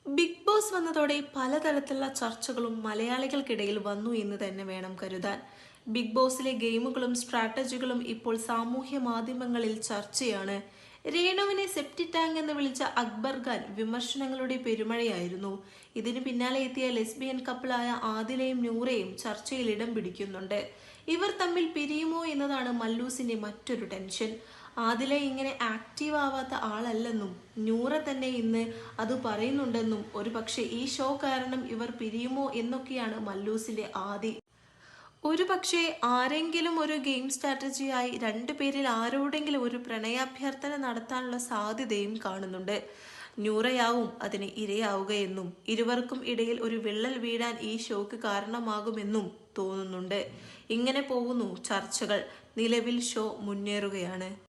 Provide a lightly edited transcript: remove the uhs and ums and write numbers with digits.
Big boss വന്നതോടെ പലതരത്തിലുള്ള ചർച്ചകളും മലയാളികൾക്കിടയിൽ വന്നു എന്ന് തന്നെ വേണം കരുതാൻ. ബിഗ് ബോസിലെ ഗെയിമുകളും സ്ട്രാറ്റജികളും ഇപ്പോൾ സാമൂഹ്യ മാധ്യമങ്ങളിൽ ചർച്ചയാണ്. രേണുവിനെ സെപ്റ്റി ടാങ്ക് എന്ന് വിളിച്ച അക്ബർ ഖാൻ വിമർശനങ്ങളുടെ പെരുമഴയായിരുന്നു. ഇതിനു പിന്നാലെ എത്തിയ ലെസ്ബിയൻ കപ്പിളായ ആദിലയും നൂറയും ചർച്ചയിൽ ഇടം പിടിക്കുന്നുണ്ട്. ഇവർ തമ്മിൽ പിരിയുമോ എന്നതാണ് മല്ലൂസിന്റെ മറ്റൊരു ടെൻഷൻ. ആദില ഇങ്ങനെ ആക്റ്റീവ് ആവാത്ത ആളല്ലെന്നും നൂറ തന്നെ ഇന്ന് അത് പറയുന്നുണ്ടെന്നും ഒരു പക്ഷേ ഈ ഷോ കാരണം ഇവർ പിരിയുമോ എന്നൊക്കെയാണ് മല്ലൂസിന്റെ ആദി. ഒരു പക്ഷേ ആരെങ്കിലും ഒരു ഗെയിം സ്ട്രാറ്റജിയായി രണ്ടുപേരിൽ ആരോടെങ്കിലും ഒരു പ്രണയാഭ്യർത്ഥന നടത്താനുള്ള സാധ്യതയും കാണുന്നുണ്ട്. നൂറയാവും അതിന് ഇരയാവുകയെന്നും ഇരുവർക്കും ഇടയിൽ ഒരു വിള്ളൽ വീഴാൻ ഈ ഷോക്ക് കാരണമാകുമെന്നും തോന്നുന്നുണ്ട്. ഇങ്ങനെ പോകുന്നു ചർച്ചകൾ. നിലവിൽ ഷോ മുന്നേറുകയാണ്.